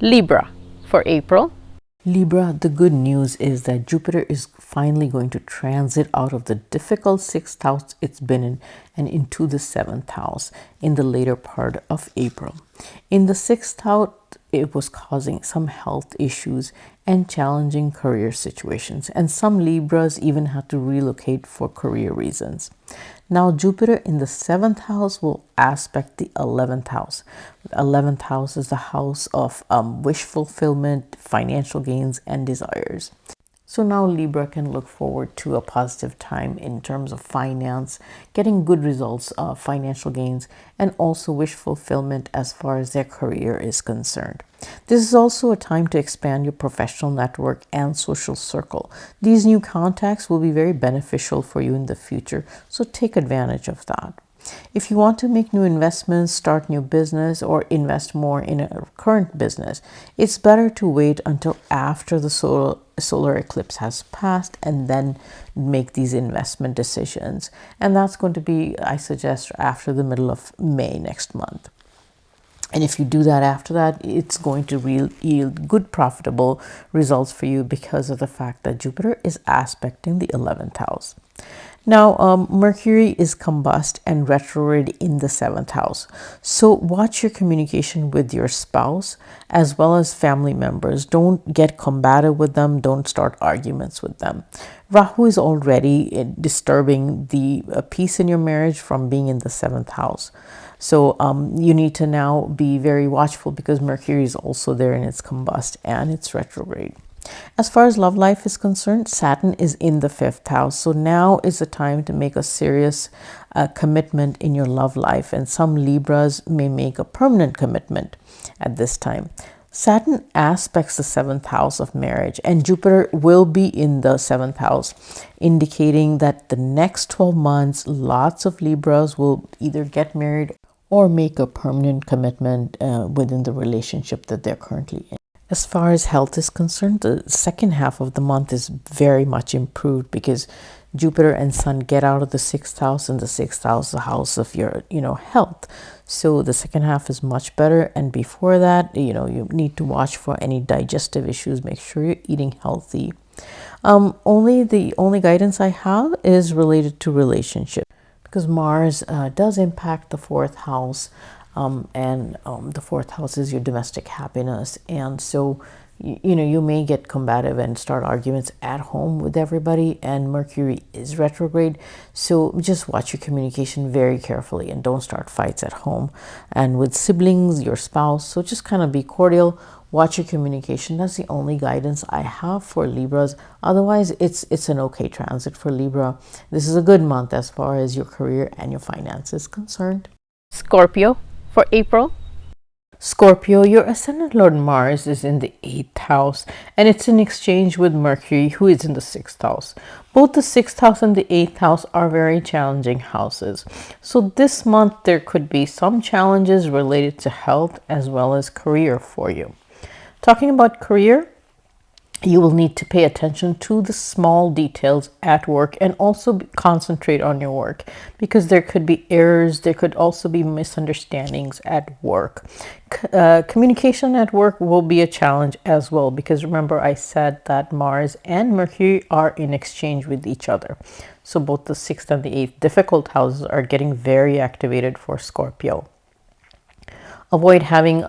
A: Libra for April. Libra, the good news is that Jupiter is finally going to transit out of the difficult 6th house it's been in and into the 7th house in the later part of April. In the 6th house, it was causing some health issues and challenging career situations, and some Libras even had to relocate for career reasons. Now, Jupiter in the 7th house will aspect the 11th house. The 11th house is the house of wish fulfillment, financial gains, and desires. So now Libra can look forward to a positive time in terms of finance, getting good results, financial gains, and also wish fulfillment as far as their career is concerned. This is also a time to expand your professional network and social circle. These new contacts will be very beneficial for you in the future, so take advantage of that. If you want to make new investments, start new business, or invest more in a current business, it's better to wait until after the solar eclipse has passed and then make these investment decisions. And that's going to be, I suggest, after the middle of May next month. And if you do that after that, it's going to yield good profitable results for you because of the fact that Jupiter is aspecting the 11th house. Now, Mercury is combust and retrograde in the 7th house. So watch your communication with your spouse as well as family members. Don't get combative with them. Don't start arguments with them. Rahu is already disturbing the peace in your marriage from being in the 7th house. So you need to now be very watchful because Mercury is also there in its combust and its retrograde. As far as love life is concerned, Saturn is in the 5th house. So now is the time to make a serious commitment in your love life. And some Libras may make a permanent commitment at this time. Saturn aspects the 7th house of marriage, and Jupiter will be in the 7th house, indicating that the next 12 months, lots of Libras will either get married or make a permanent commitment within the relationship that they're currently in. As far as health is concerned, the second half of the month is very much improved because Jupiter and Sun get out of the 6th house, and the 6th house is the house of your, health. So the second half is much better. And before that, you need to watch for any digestive issues. Make sure you're eating healthy. The only guidance I have is related to relationship because Mars does impact the 4th house. And the 4th house is your domestic happiness, and so you may get combative and start arguments at home with everybody, and Mercury is retrograde, so just watch your communication very carefully and don't start fights at home and with siblings, your spouse. So just kind of be cordial, watch your communication. That's the only guidance I have for Libras. Otherwise, it's an okay transit for Libra. This is a good month as far as your career and your finances is concerned.
B: Scorpio for April.
A: Scorpio, your ascendant Lord Mars is in the 8th house, and it's in exchange with Mercury, who is in the 6th house. Both the 6th house and the 8th house are very challenging houses. So this month there could be some challenges related to health as well as career for you. Talking about career, you will need to pay attention to the small details at work and also concentrate on your work because there could be errors. There could also be misunderstandings at work. Communication at work will be a challenge as well because remember I said that Mars and Mercury are in exchange with each other. So both the 6th and the 8th difficult houses are getting very activated for Scorpio. Avoid having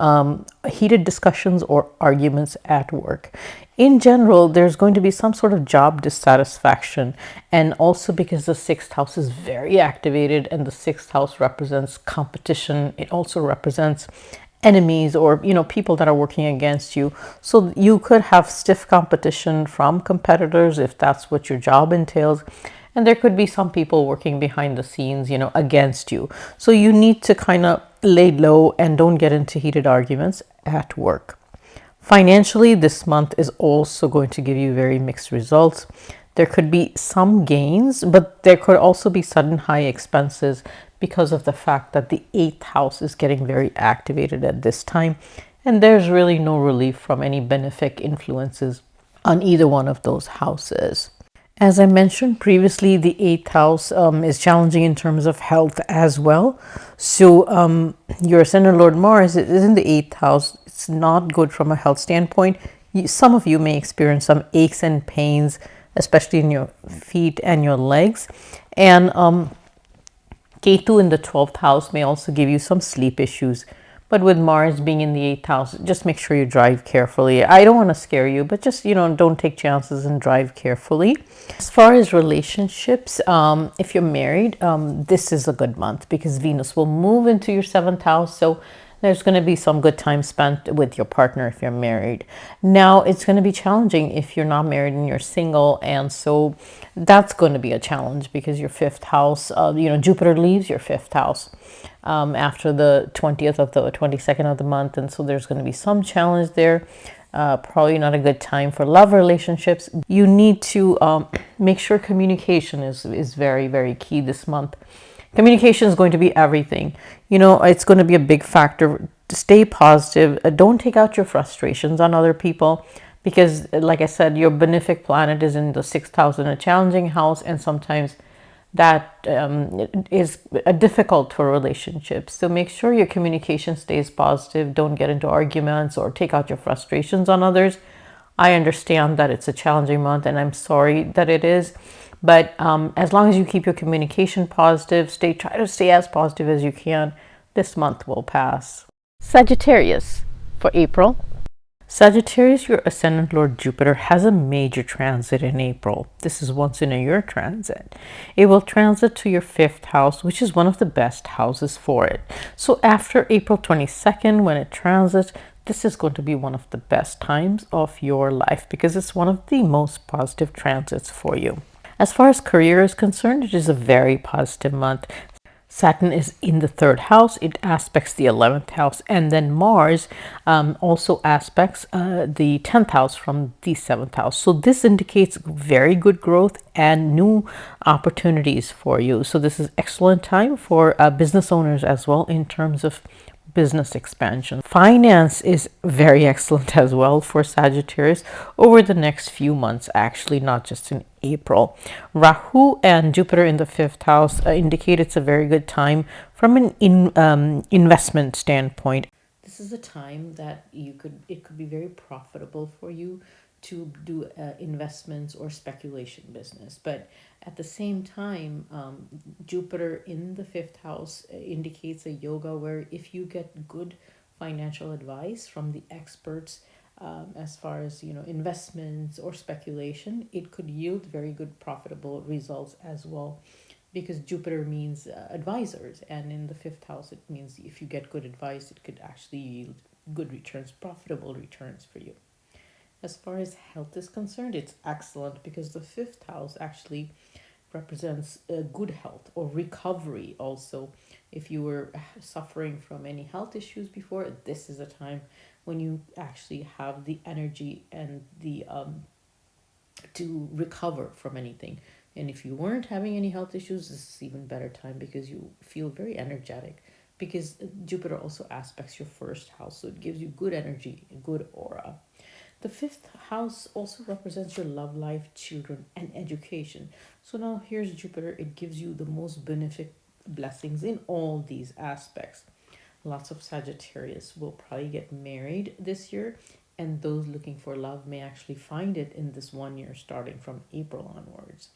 A: heated discussions or arguments at work. In general, there's going to be some sort of job dissatisfaction, and also because the 6th house is very activated and the 6th house represents competition, it also represents enemies or people that are working against you. So you could have stiff competition from competitors if that's what your job entails. And there could be some people working behind the scenes, against you. So you need to kind of lay low and don't get into heated arguments at work. Financially, this month is also going to give you very mixed results. There could be some gains, but there could also be sudden high expenses because of the fact that the 8th house is getting very activated at this time. And there's really no relief from any benefic influences on either one of those houses. As I mentioned previously, the 8th house is challenging in terms of health as well. So your ascendant Lord Mars is in the 8th house. It's not good from a health standpoint. Some of you may experience some aches and pains especially in your feet and your legs. And Ketu in the 12th house may also give you some sleep issues. But with Mars being in the 8th house, just make sure you drive carefully. I don't want to scare you, but just, don't take chances and drive carefully. As far as relationships, if you're married, this is a good month because Venus will move into your 7th house. So there's going to be some good time spent with your partner if you're married. Now, it's going to be challenging if you're not married and you're single. And so that's going to be a challenge because your 5th house, Jupiter leaves your 5th house after the 20th of the 22nd of the month. And so there's going to be some challenge there. Probably not a good time for love relationships. You need to make sure communication is very, very key this month. Communication is going to be everything. It's going to be a big factor. Stay positive. Don't take out your frustrations on other people because, like I said, your benefic planet is in the 6th house in a challenging house, and sometimes that is difficult for relationships. So make sure your communication stays positive. Don't get into arguments or take out your frustrations on others. I understand that it's a challenging month, and I'm sorry that it is. But as long as you keep your communication positive, try to stay as positive as you can. This month will pass.
B: Sagittarius for April.
A: Sagittarius, your ascendant Lord Jupiter has a major transit in April. This is once in a year transit. It will transit to your 5th house, which is one of the best houses for it. So after April 22nd, when it transits, this is going to be one of the best times of your life because it's one of the most positive transits for you. As far as career is concerned, it is a very positive month. Saturn is in the 3rd house. It aspects the 11th house. And then Mars also aspects the 10th house from the 7th house. So this indicates very good growth and new opportunities for you. So this is excellent time for business owners as well in terms of business expansion. Finance is very excellent as well for Sagittarius over the next few months, actually, not just in April. Rahu and Jupiter in the 5th house indicate it's a very good time from an investment standpoint. This is a time that it could be very profitable for you to do investments or speculation business. But at the same time, Jupiter in the 5th house indicates a yoga where if you get good financial advice from the experts as far as investments or speculation, it could yield very good profitable results as well. Because Jupiter means advisors, and in the 5th house it means if you get good advice, it could actually yield good returns, profitable returns for you. As far as health is concerned, it's excellent because the 5th house actually represents good health or recovery. Also, if you were suffering from any health issues before, this is a time when you actually have the energy and the to recover from anything. And if you weren't having any health issues, this is even better time because you feel very energetic, because Jupiter also aspects your 1st house, so it gives you good energy, good aura. The 5th house also represents your love life, children, and education. So now here's Jupiter. It gives you the most benefic blessings in all these aspects. Lots of Sagittarius will probably get married this year, and those looking for love may actually find it in this 1 year starting from April onwards.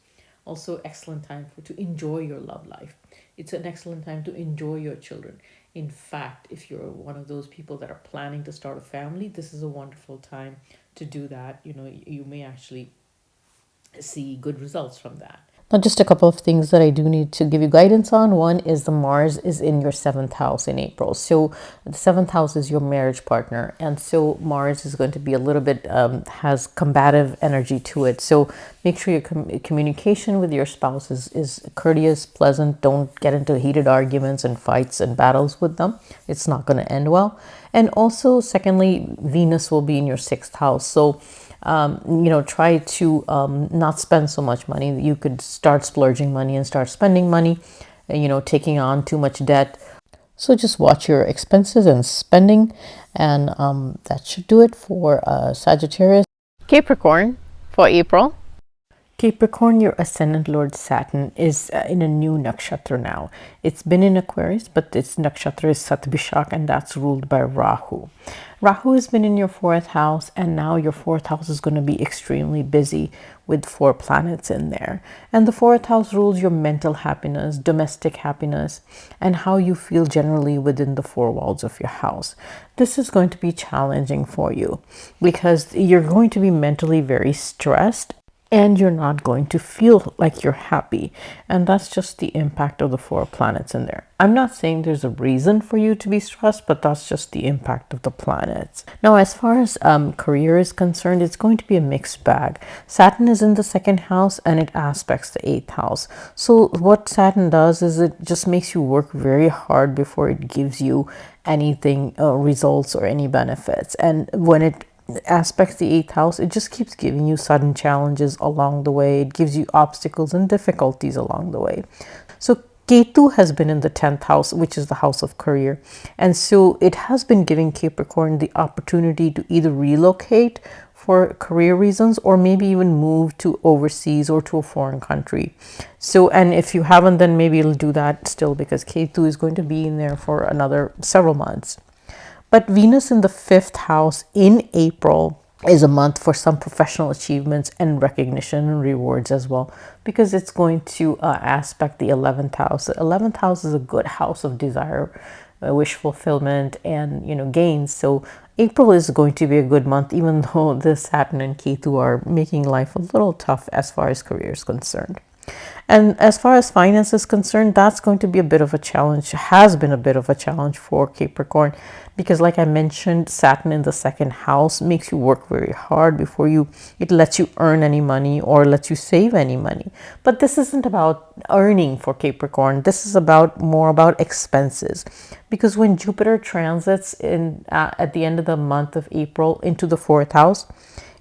A: Also, excellent time to enjoy your love life. It's an excellent time to enjoy your children. In fact, if you're one of those people that are planning to start a family, this is a wonderful time to do that. You may actually see good results from that. Now, just a couple of things that I do need to give you guidance on. One is the Mars is in your 7th house in April. So the 7th house is your marriage partner. And so Mars is going to be a little bit, has combative energy to it. So make sure your communication with your spouse is courteous, pleasant. Don't get into heated arguments and fights and battles with them. It's not going to end well. And also, secondly, Venus will be in your 6th house. So try to not spend so much money. You could start splurging money and start spending money, taking on too much debt. So just watch your expenses and spending, and that should do it for Sagittarius.
B: Capricorn for April.
A: Capricorn, your ascendant Lord Saturn is in a new nakshatra now. It's been in Aquarius, but its nakshatra is Satvishak, and that's ruled by Rahu. Rahu has been in your fourth house, and now your fourth house is going to be extremely busy with 4 planets in there. And the fourth house rules your mental happiness, domestic happiness, and how you feel generally within the 4 walls of your house. This is going to be challenging for you because you're going to be mentally very stressed, and you're not going to feel like you're happy. And that's just the impact of the 4 planets in there. I'm not saying there's a reason for you to be stressed, but that's just the impact of the planets. Now, as far as career is concerned, it's going to be a mixed bag. Saturn is in the 2nd house and it aspects the 8th house. So what Saturn does is it just makes you work very hard before it gives you anything, results or any benefits. And when it aspects the 8th house, it just keeps giving you sudden challenges along the way. It gives you obstacles and difficulties along the way. So Ketu has been in the 10th house, which is the house of career, and so it has been giving Capricorn the opportunity to either relocate for career reasons or maybe even move to overseas or to a foreign country. So, and if you haven't, then maybe you'll do that still, because Ketu is going to be in there for another several months. But Venus in the 5th house in April is a month for some professional achievements and recognition and rewards as well, because it's going to aspect the 11th house. The 11th house is a good house of desire, wish fulfillment, and gains. So April is going to be a good month, even though the Saturn and Ketu are making life a little tough as far as career is concerned. And as far as finance is concerned, that's going to be a bit of a challenge, has been a bit of a challenge for Capricorn, because like I mentioned, Saturn in the 2nd house makes you work very hard before it lets you earn any money or lets you save any money. But this isn't about earning for Capricorn. This is more about expenses, because when Jupiter transits at the end of the month of April into the 4th house,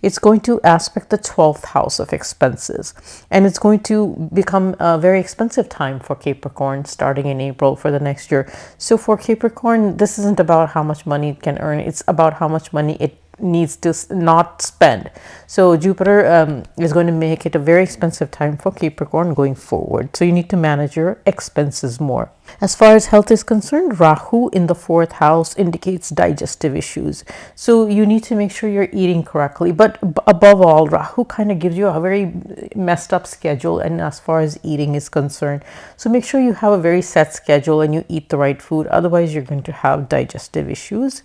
A: it's going to aspect the 12th house of expenses, and it's going to become a very expensive time for Capricorn starting in April for the next year. So for Capricorn, this isn't about how much money it can earn, it's about how much money it needs to not spend. So Jupiter is going to make it a very expensive time for Capricorn going forward. So you need to manage your expenses more. As far as health is concerned, Rahu in the 4th house indicates digestive issues. So you need to make sure you're eating correctly. But above all, Rahu kind of gives you a very messed up schedule, and as far as eating is concerned. So make sure you have a very set schedule and you eat the right food. Otherwise, you're going to have digestive issues.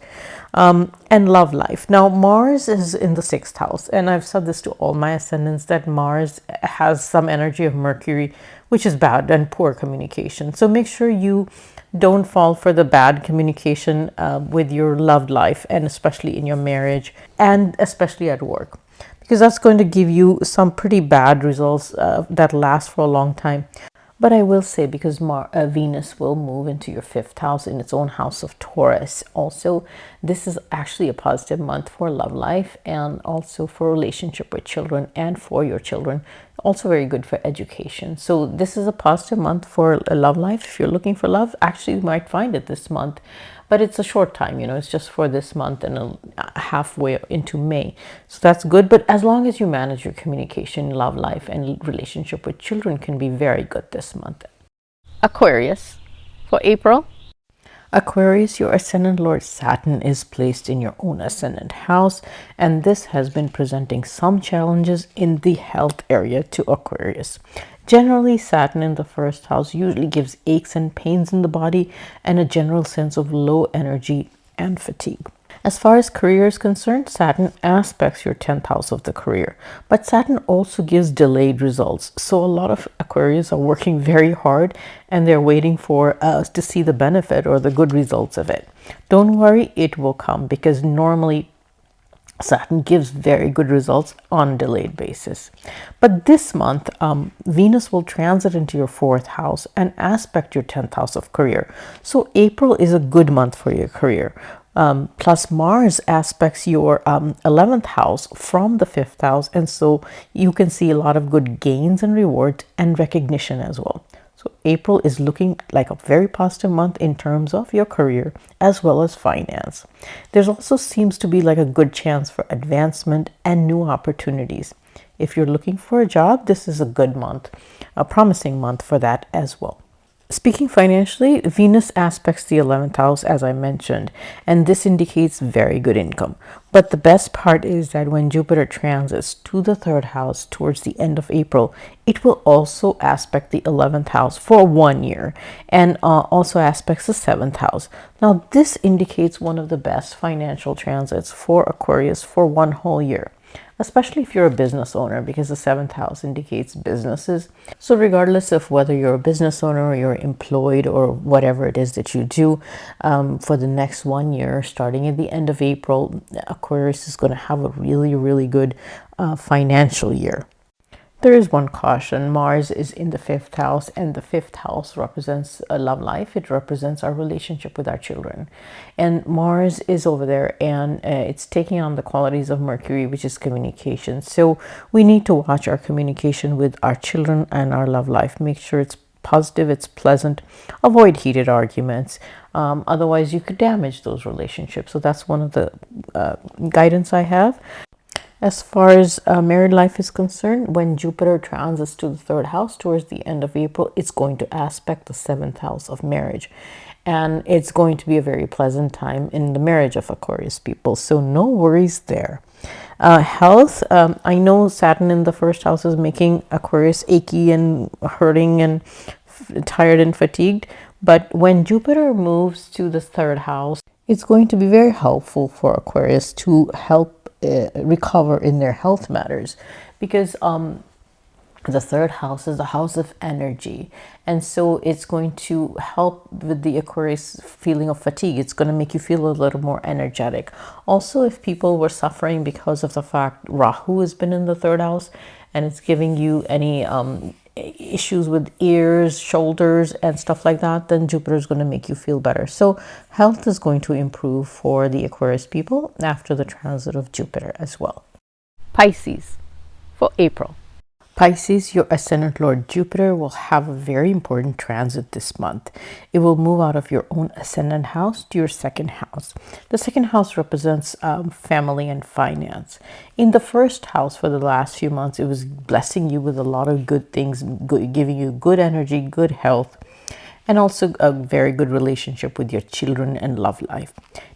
A: And love life. Now, Mars is in the 6th house, and I've said this to all my ascendants that Mars has some energy of Mercury, which is bad and poor communication. So make sure you don't fall for the bad communication with your love life, and especially in your marriage and especially at work, because that's going to give you some pretty bad results that last for a long time. But I will say, because Venus will move into your 5th house in its own house of Taurus also, this is actually a positive month for love life and also for relationship with children and for your children. Also very good for education. So this is a positive month for love life. If you're looking for love, actually you might find it this month. But it's a short time, it's just for this month and halfway into May. So that's good. But as long as you manage your communication, love life, and relationship with children can be very good this month.
B: Aquarius for April.
A: Aquarius, your ascendant Lord Saturn is placed in your own ascendant house, and this has been presenting some challenges in the health area to Aquarius. Generally, Saturn in the 1st house usually gives aches and pains in the body and a general sense of low energy and fatigue. As far as career is concerned, Saturn aspects your 10th house of the career, but Saturn also gives delayed results. So a lot of Aquarius are working very hard and they're waiting for us to see the benefit or the good results of it. Don't worry, it will come, because normally Saturn gives very good results on a delayed basis. But this month, Venus will transit into your 4th house and aspect your 10th house of career. So April is a good month for your career. Plus Mars aspects your 11th house from the 5th house, and so you can see a lot of good gains and rewards and recognition as well. So April is looking like a very positive month in terms of your career as well as finance. There's also seems to be like a good chance for advancement and new opportunities. If you're looking for a job, this is a good month, a promising month for that as well. Speaking financially, Venus aspects the 11th house, as I mentioned, and this indicates very good income. But the best part is that when Jupiter transits to the 3rd house towards the end of April, it will also aspect the 11th house for 1 year, and also aspects the 7th house. Now, this indicates one of the best financial transits for Aquarius for 1 whole year, especially if you're a business owner, because the 7th house indicates businesses. So regardless of whether you're a business owner or you're employed or whatever it is that you do, for the next 1 year, starting at the end of April, Aquarius is going to have a really, really good financial year. There is one caution. Mars is in the 5th house, and the 5th house represents a love life. It represents our relationship with our children. And Mars is over there, and it's taking on the qualities of Mercury, which is communication. So we need to watch our communication with our children and our love life. Make sure it's positive, it's pleasant. Avoid heated arguments. Otherwise, you could damage those relationships. So that's one of the guidance I have. As far as married life is concerned, when Jupiter transits to the 3rd house towards the end of April, it's going to aspect the 7th house of marriage. And it's going to be a very pleasant time in the marriage of Aquarius people. So no worries there. Health, I know Saturn in the 1st house is making Aquarius achy and hurting and tired and fatigued. But when Jupiter moves to the 3rd house, it's going to be very helpful for Aquarius to help recover in their health matters, because the 3rd house is the house of energy, and so it's going to help with the Aquarius feeling of fatigue. It's going to make you feel a little more energetic. Also, if people were suffering because of the fact Rahu has been in the 3rd house and it's giving you any issues with ears, shoulders, and stuff like that, then Jupiter is going to make you feel better. So health is going to improve for the Aquarius people after the transit of Jupiter as well.
B: Pisces for April.
A: Pisces, your ascendant Lord Jupiter will have a very important transit this month. It will move out of your own ascendant house to your 2nd house. The 2nd house represents family and finance. In the 1st house for the last few months, it was blessing you with a lot of good things, giving you good energy, good health, and also a very good relationship with your children and love life.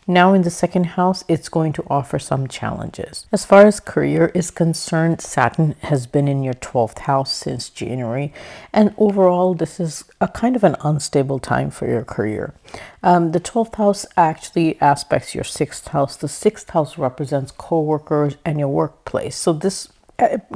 A: Now in the 2nd house, it's going to offer some challenges. As far as career is concerned, Saturn has been in your 12th house since January, and overall this is a kind of an unstable time for your career. The 12th house actually aspects your 6th house. The 6th house represents co-workers and your workplace. So this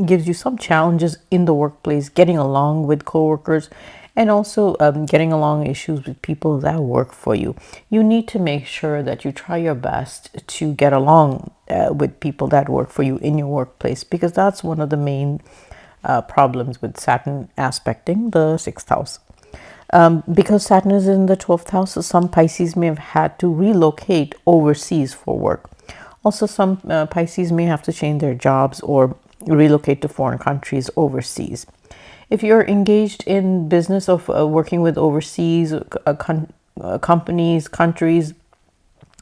A: gives you some challenges in the workplace, getting along with co-workers, and also getting along issues with people that work for you. You need to make sure that you try your best to get along with people that work for you in your workplace, because that's one of the main problems with Saturn aspecting the 6th house. Because Saturn is in the 12th house, some Pisces may have had to relocate overseas for work. Also, some Pisces may have to change their jobs or relocate to foreign countries overseas. If you're engaged in business of working with overseas companies, countries,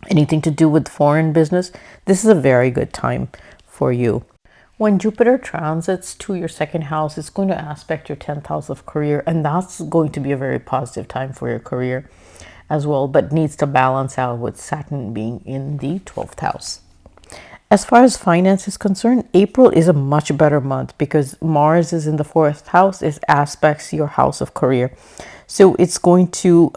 A: anything to do with foreign business, this is a very good time for you. When Jupiter transits to your 2nd house, it's going to aspect your 10th house of career, and that's going to be a very positive time for your career as well, but needs to balance out with Saturn being in the 12th house. As far as finance is concerned, April is a much better month because Mars is in the 4th house. It aspects your house of career. So it's going to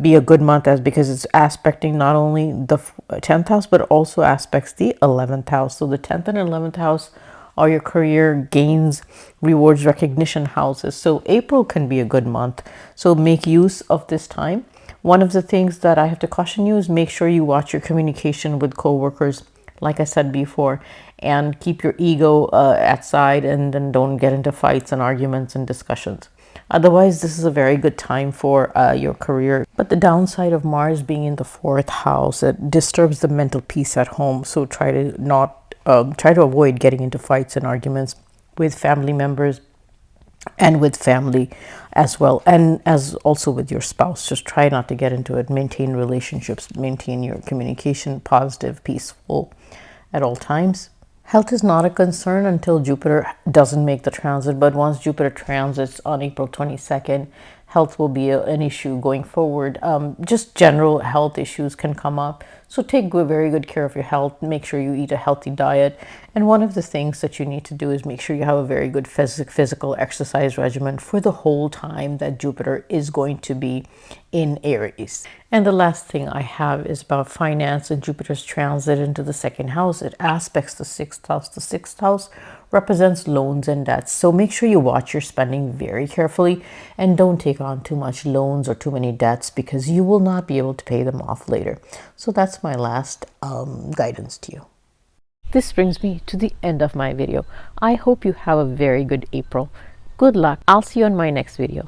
A: be a good month because it's aspecting not only the 10th house, but also aspects the 11th house. So the 10th and 11th house are your career gains, rewards, recognition houses. So April can be a good month. So make use of this time. One of the things that I have to caution you is make sure you watch your communication with coworkers, like I said before, and keep your ego at side, and then don't get into fights and arguments and discussions. Otherwise, this is a very good time for your career. But the downside of Mars being in the 4th house, it disturbs the mental peace at home. So try to avoid getting into fights and arguments with family members and with family as well, and as also with your spouse. Just try not to get into it. Maintain relationships, maintain your communication positive, peaceful at all times. Health is not a concern until Jupiter doesn't make the transit, but once Jupiter transits on April 22nd, health will be an issue going forward. Just general health issues can come up. So take very good care of your health. Make sure you eat a healthy diet. And one of the things that you need to do is make sure you have a very good physical exercise regimen for the whole time that Jupiter is going to be in Aries. And the last thing I have is about finance and Jupiter's transit into the second house. It aspects the sixth house. The sixth house represents loans and debts. So make sure you watch your spending very carefully and don't take on too much loans or too many debts because you will not be able to pay them off later. So that's my last guidance to you. This brings me to the end of my video. I hope you have a very good April. Good luck. I'll see you on my next video.